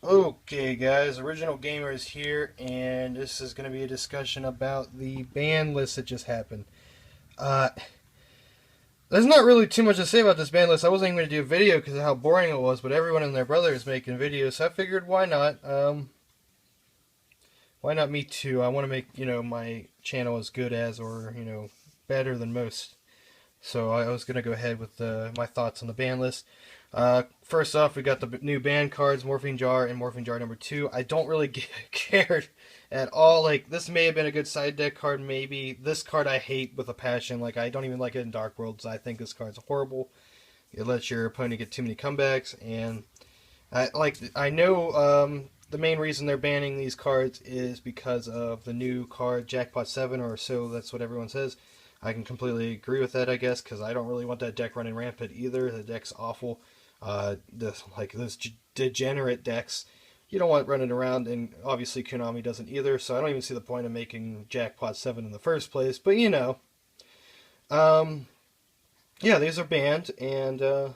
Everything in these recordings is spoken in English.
Okay, guys, Original Gamer is here, and this is going to be a discussion about the ban list that just happened. Uh, there's not really too much to say about this ban list. I wasn't even going to do a video because of how boring it was, but everyone and their brother is making videos, so I figured why not? Why not me too? I want to make, my channel as good as or, better than most. So I was going to go ahead with my thoughts on the ban list. First off, we got the new band cards, Morphine Jar and Morphine Jar number 2. I don't really care at all. Like, this may have been a good side deck card, maybe. This card I hate with a passion. Like, I don't even like it in Dark Worlds. I think this card's horrible. It lets your opponent get too many comebacks, and I know the main reason they're banning these cards is because of the new card, Jackpot 7, or so that's what everyone says. I can completely agree with that, I guess, because I don't really want that deck running rampant either. The deck's awful. Those degenerate decks, you don't want running around, and obviously Konami doesn't either. So I don't even see the point of making Jackpot 7 in the first place. But yeah, these are banned, and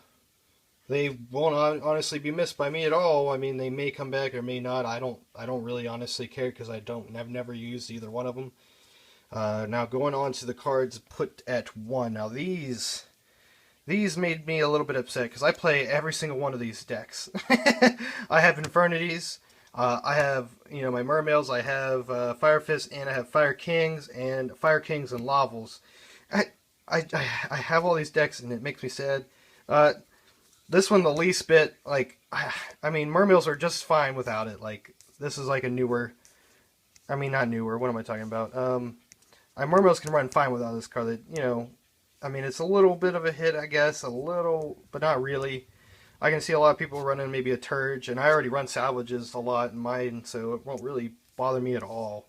they won't honestly be missed by me at all. I mean, they may come back or may not. I don't really honestly care because I've never used either one of them. Now going on to the cards put at 1. Now these made me a little bit upset because I play every single one of these decks. I have Infernities, I have my Mermails, I have Fire Fist, and I have Fire Kings and Lavels. I, I have all these decks and it makes me sad. This one the least bit. I mean, Mermails are just fine without it. Like, this is like a newer. I mean, not newer. What am I talking about? Mermails can run fine without this card. I mean, it's a little bit of a hit, I guess, a little, but not really. I can see a lot of people running maybe a Turge, and I already run Salvages a lot in mine, so it won't really bother me at all.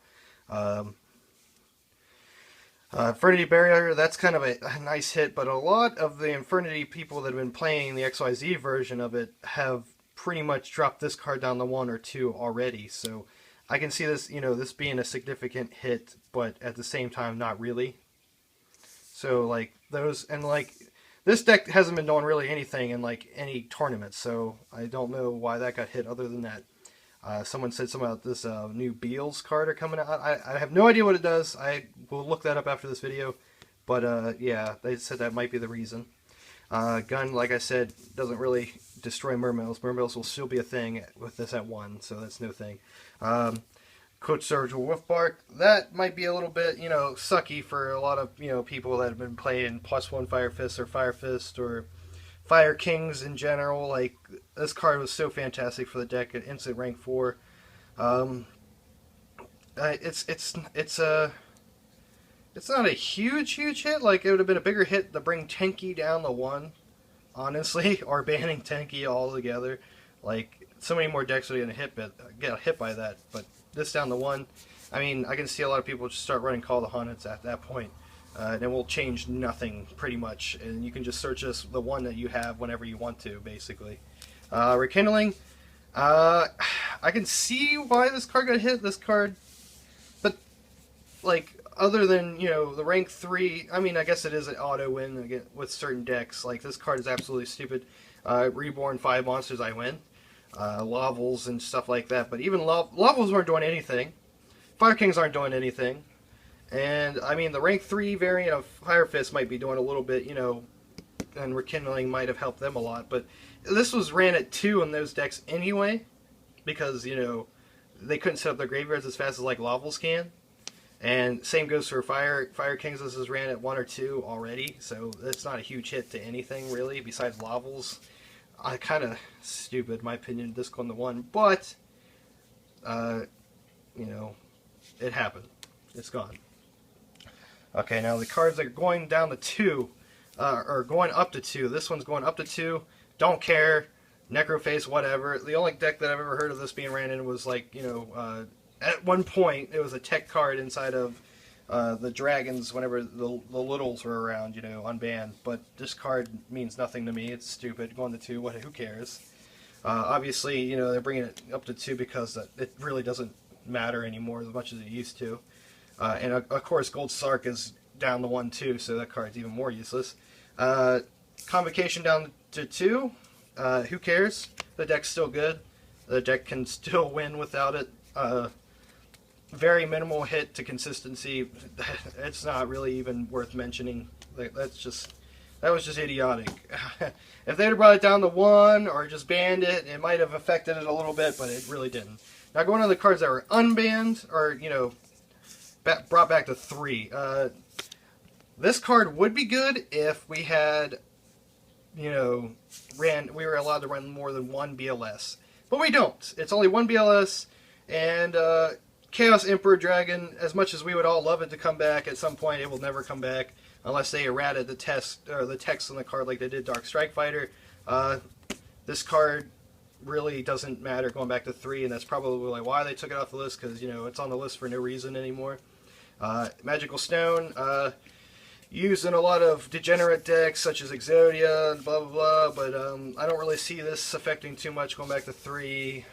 Infernity Barrier, that's kind of a nice hit, but a lot of the Infernity people that have been playing the XYZ version of it have pretty much dropped this card down to 1 or 2 already, so I can see this, this being a significant hit, but at the same time, not really. So, this deck hasn't been doing really anything in, any tournaments, so I don't know why that got hit other than that. Someone said something about this new Beals card are coming out. I have no idea what it does. I will look that up after this video, but, yeah, they said that might be the reason. Gun, like I said, doesn't really destroy Mermails. Mermails will still be a thing with this at 1, so that's no thing. Coach Surgical Wolfbark, that might be a little bit, sucky for a lot of, people that have been playing +1 Fire Fist or Fire Kings in general. Like, this card was so fantastic for the deck at instant rank 4. It's not a huge hit. Like, it would have been a bigger hit to bring Tenki down to 1, honestly, or banning Tenki altogether. Like, so many more decks are going to get hit by that, but this down to 1. I mean, I can see a lot of people just start running Call of the Hunteds at that point. And it will change nothing, pretty much. And you can just search the one that you have whenever you want to, basically. Rekindling. I can see why this card got hit. This card, but, other than, the rank 3, I mean, I guess it is an auto win again with certain decks. Like, this card is absolutely stupid. Reborn 5 monsters, I win. Lavels and stuff like that, but even Lavels aren't doing anything. Fire Kings aren't doing anything. And, I mean, the rank 3 variant of Fire Fist might be doing a little bit, and Rekindling might have helped them a lot, but this was ran at 2 in those decks anyway, because, they couldn't set up their graveyards as fast as, Lavels can. And same goes for Fire Kings. This is ran at 1 or 2 already, so that's not a huge hit to anything, really, besides Lavels. Kind of stupid, in my opinion, this going to 1, but, it happened. It's gone. Okay, now the cards that are going down to 2, or going up to 2. This one's going up to 2. Don't care. Necroface, whatever. The only deck that I've ever heard of this being ran in was, at one point, it was a tech card inside of the dragons whenever the littles were around, unbanned. But this card means nothing to me. It's stupid. Going to 2, who cares? Obviously, they're bringing it up to 2 because it really doesn't matter anymore as much as it used to. And of course, Gold Sark is down to 1 too, so that card's even more useless. Convocation down to 2. Who cares? The deck's still good. The deck can still win without it. Very minimal hit to consistency. It's not really even worth mentioning. That was just idiotic. If they'd have brought it down to 1 or just banned it, it might have affected it a little bit, but it really didn't. Now going to the cards that were unbanned, or brought back to 3. This card would be good if we had, we were allowed to run more than 1 BLS, but we don't. It's only 1 BLS, and Chaos Emperor Dragon, as much as we would all love it to come back, at some point it will never come back unless they errated the text on the card like they did Dark Strike Fighter. This card really doesn't matter going back to 3, and that's probably why they took it off the list, because it's on the list for no reason anymore. Magical Stone, used in a lot of degenerate decks such as Exodia and blah blah blah, but I don't really see this affecting too much going back to 3.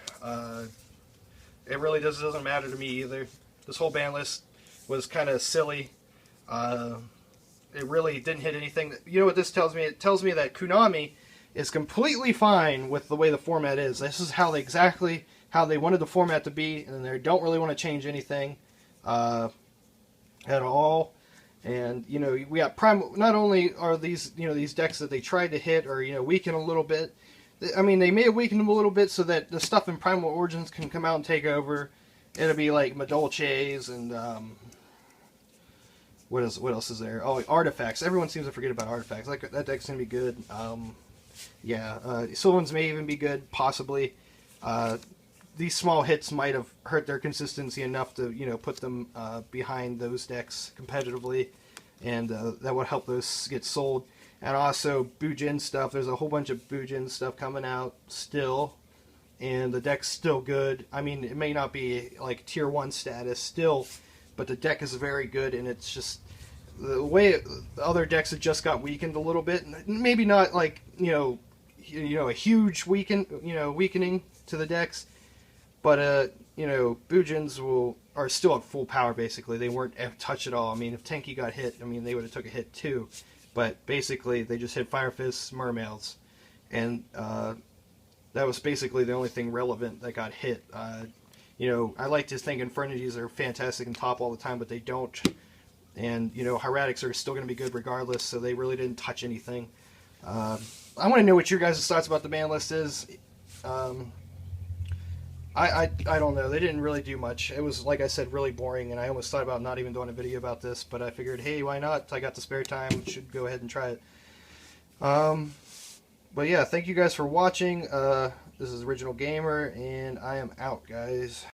It really doesn't matter to me either. This whole ban list was kind of silly. It really didn't hit anything. You know what this tells me? It tells me that Konami is completely fine with the way the format is. This is exactly how they wanted the format to be, and they don't really want to change anything at all. And we got Prime. Not only are these these decks that they tried to hit or weaken a little bit. I mean, they may have weakened them a little bit so that the stuff in Primal Origins can come out and take over. It'll be like Madolches and what else is there? Oh, Artifacts. Everyone seems to forget about Artifacts. That deck's gonna be good. Sylvans may even be good, possibly. These small hits might have hurt their consistency enough to put them behind those decks competitively, and that would help those get sold. And also Bujin stuff. There's a whole bunch of Bujin stuff coming out still, and the deck's still good. I mean, it may not be like tier 1 status still, but the deck is very good, and it's just the way the other decks have just got weakened a little bit. Maybe not like a huge weakening to the decks, but Bujins are still at full power basically. They weren't touched at all. I mean, if Tenki got hit, I mean they would have took a hit too. But basically, they just hit Fire Fists, Mermails, and that was basically the only thing relevant that got hit. I like to think Infernities are fantastic and top all the time, but they don't. And Hieratics are still going to be good regardless, so they really didn't touch anything. I want to know what your guys' thoughts about the ban list is. I don't know. They didn't really do much. It was, like I said, really boring, and I almost thought about not even doing a video about this, but I figured, hey, why not? I got the spare time. Should go ahead and try it. But yeah, thank you guys for watching. This is Original Gamer, and I am out, guys.